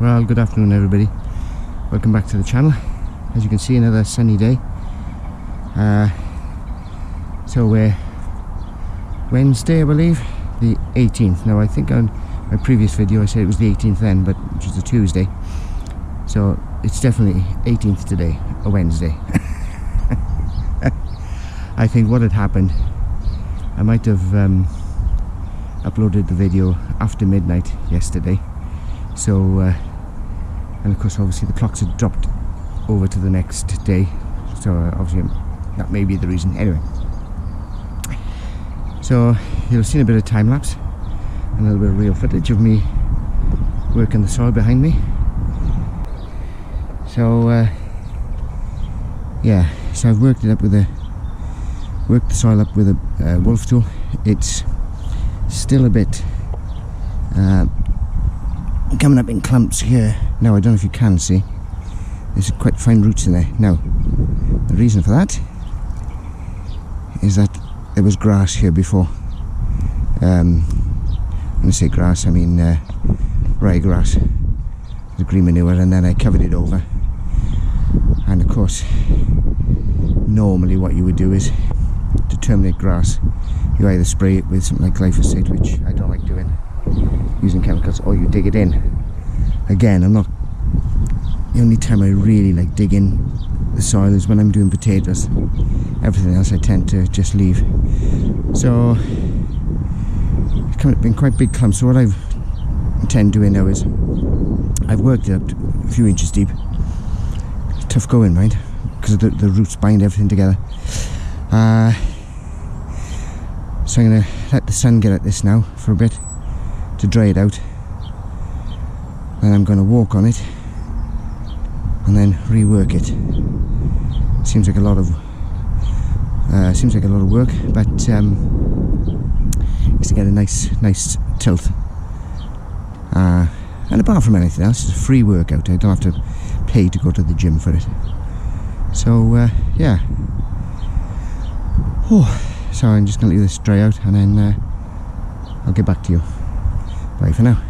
Well, good afternoon everybody. Welcome back to the channel. As you can see, another sunny day. So we're Wednesday, I believe, the 18th. Now I think on my previous video I said it was the 18th then, but which was a Tuesday. So it's definitely 18th today, a Wednesday. I think what had happened, I might have uploaded the video after midnight yesterday. So, and of course obviously the clocks had dropped over to the next day. So obviously that may be the reason. Anyway, so you'll have seen a bit of time lapse and a little bit of real footage of me working the soil behind me. So yeah, so I've worked the soil up with a wolf tool. It's still a bit coming up in clumps here. Now I don't know if you can see, there's quite fine roots in there. Now the reason for that is that there was grass here before. When I say grass, I mean ryegrass, the green manure, and then I covered it over. And of course, normally what you would do is to terminate grass, you either spray it with something like glyphosate, which I don't like doing, using chemicals, or you dig it in. Again, the only time I really like digging the soil is when I'm doing potatoes. Everything else I tend to just leave. So it's been quite big clumps. So what I intend doing now is I've worked it up to a few inches deep. It's tough going, mind, because the roots bind everything together. So I'm going to let the sun get at this now for a bit to dry it out. Then I'm going to walk on it and then rework it. Seems like a lot of work, but it's to get a nice tilt. And apart from anything else, it's a free workout. I don't have to pay to go to the gym for it. So yeah. So I'm just going to leave this dry out and then I'll get back to you. Bye for now.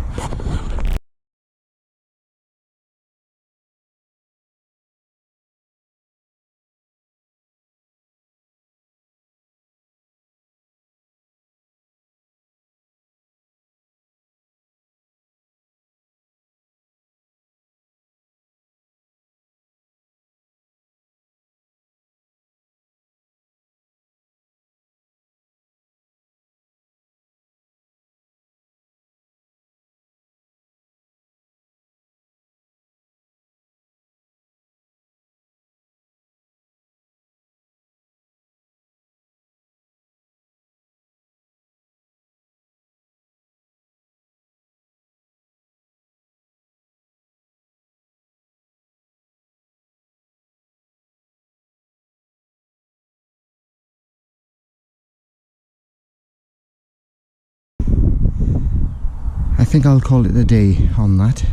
I think I'll call it a day on that.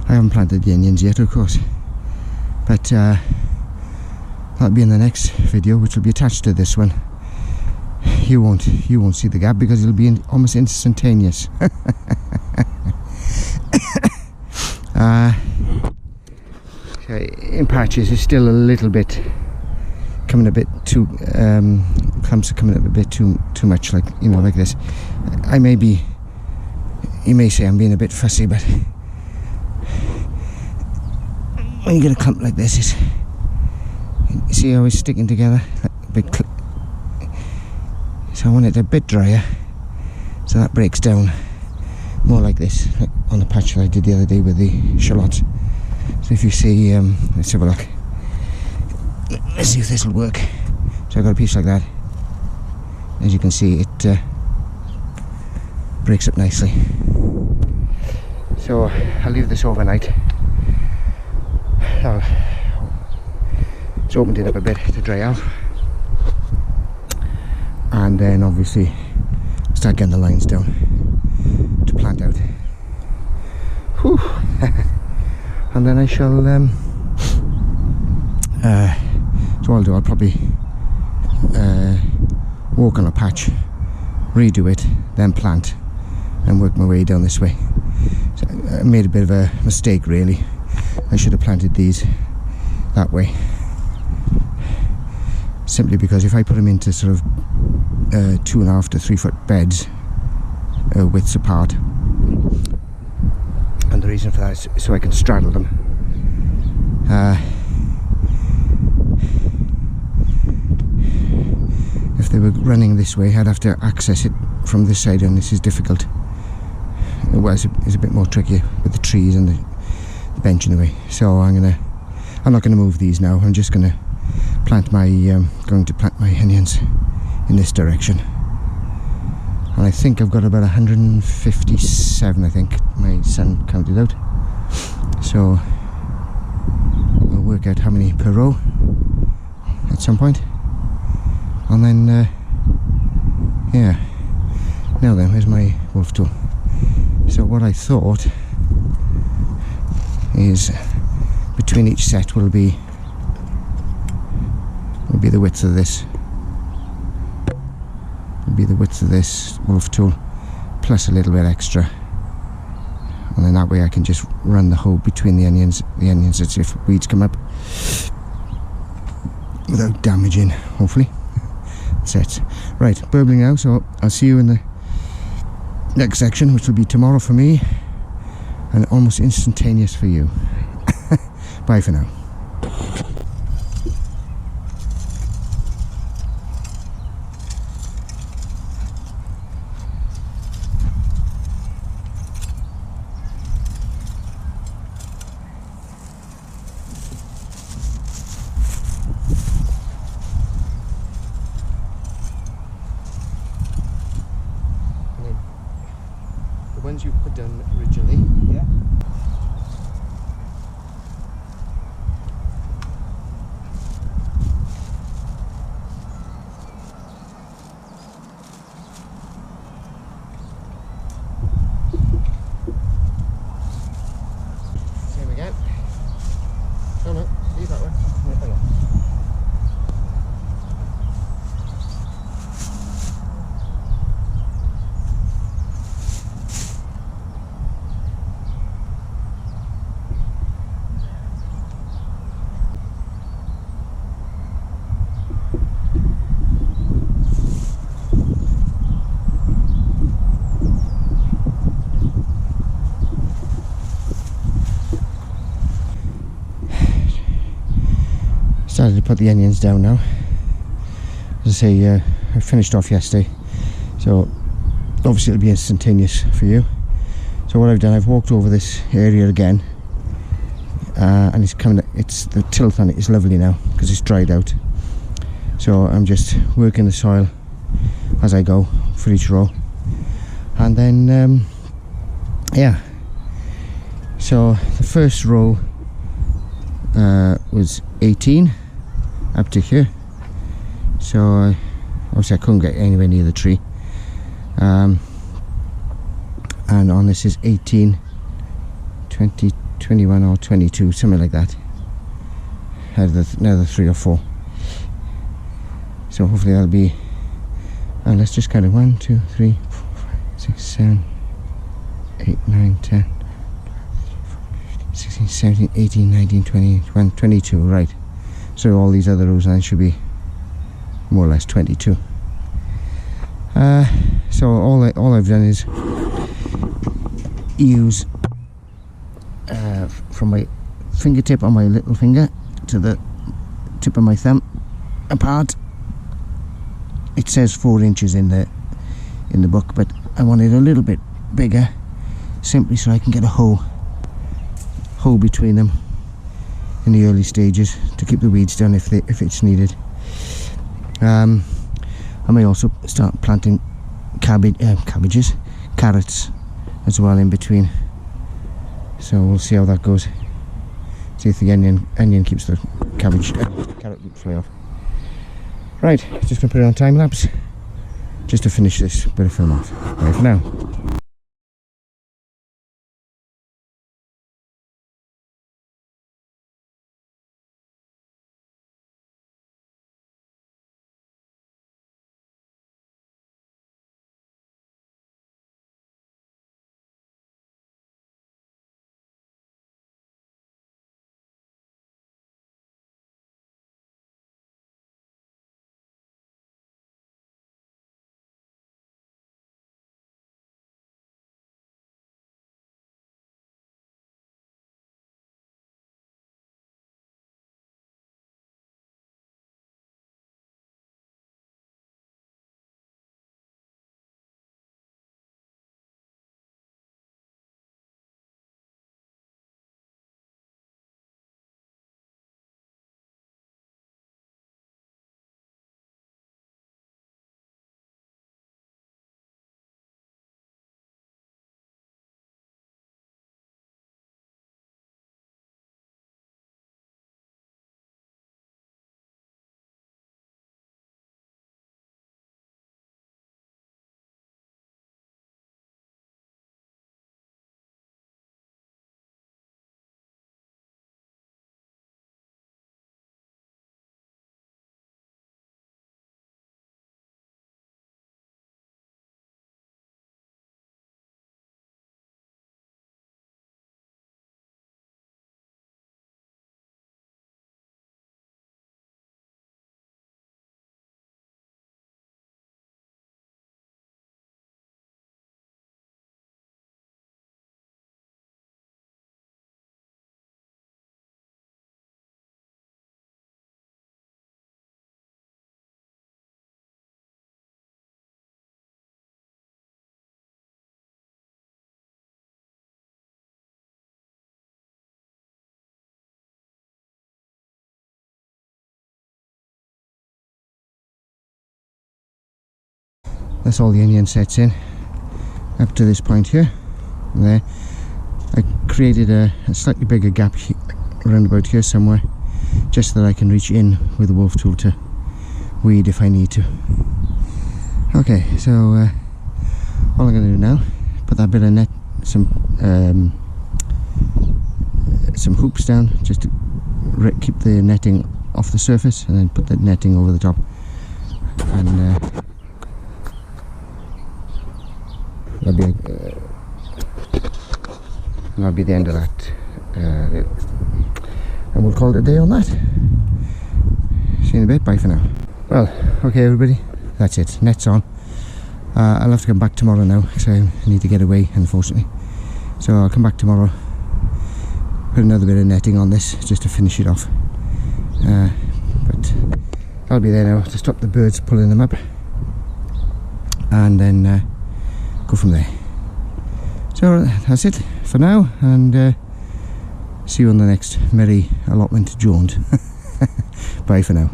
I haven't planted the onions yet, of course, but that'll be in the next video, which will be attached to this one. You won't see the gap because it'll be almost instantaneous. In patches, it's still a little bit coming a bit too clumps are coming up a bit too much, like, you know, like this. You may say I'm being a bit fussy, but when you get a clump like this, you see how it's sticking together, like a bit so I want it a bit drier, so that breaks down more like this, like on the patch that I did the other day with the shallots. So if you see, let's have a look. Let's see if this will work. So I've got a piece like that. As you can see, it breaks up nicely. So I'll leave this overnight. It's opened it up a bit to dry out, and then obviously start getting the lines down to plant out. Whew. And then I shall so I'll probably walk on a patch, redo it, then plant, and work my way down this way. So made a bit of a mistake really. I should have planted these that way, simply because if I put them into sort of 2.5 to 3 foot beds, widths apart, and the reason for that is so I can straddle them. If they were running this way, I'd have to access it from this side, and this is difficult. Well, it's a bit more tricky with the trees and the bench in the way. So I'm not gonna move these now. I'm just gonna plant my going to plant my onions in this direction. And I think I've got about 157. I think my son counted out. So we'll work out how many per row at some point. And then, yeah. Now then, where's my wolf tool? So what I thought is between each set will be the width of this. Will be the width of this wolf tool plus a little bit extra. And then that way I can just run the hole between the onions as if weeds come up without damaging, hopefully. That's it. Right, burbling now, so I'll see you in the next section, which will be tomorrow for me and almost instantaneous for you. Bye for now. The ones you put down originally, yeah. Same again. Oh no, leave that one. No, hang on. Started to put the onions down now. As I say, I finished off yesterday, so obviously it'll be instantaneous for you. So what I've done, I've walked over this area again, and it's the tilth on it is lovely now because it's dried out. So I'm just working the soil as I go for each row, and then yeah. So the first row was 18 up to here, so obviously I couldn't get anywhere near the tree, and on this is 18, 20, 21 or 22, something like that. Another 3 or 4, so hopefully that'll be, and let's just count it, 1, 2, 3, 4, 5, 6, 7, 8, 9, 10, 16, 17, 18, 19, 20, 21, 22, right. So all these other rows then should be more or less 22. So all I've done is use from my fingertip on my little finger to the tip of my thumb apart. It says 4 inches in the book, but I want it a little bit bigger, simply so I can get a hole between them in the early stages to keep the weeds down if it's needed. I may also start planting cabbages, carrots as well in between. So we'll see how that goes. See if the onion keeps the carrot root fly off. Right, just gonna put it on time lapse just to finish this bit of film off. Bye for now. That's all the onion sets in up to this point here. And there, I created a slightly bigger gap around about here somewhere, just so that I can reach in with the wolf tool to weed if I need to. Okay, so all I'm going to do now, put that bit of net, some hoops down, just to keep the netting off the surface, and then put the netting over the top, and that'll be the end of that, and we'll call it a day on that. See you in a bit. Bye for now. Well, okay everybody, that's it, net's on. I'll have to come back tomorrow now because I need to get away, unfortunately, so I'll come back tomorrow, put another bit of netting on this just to finish it off, but I'll be there now to stop the birds pulling them up, and then go from there. So that's it for now, and see you on the next merry allotment jaunt. Bye for now.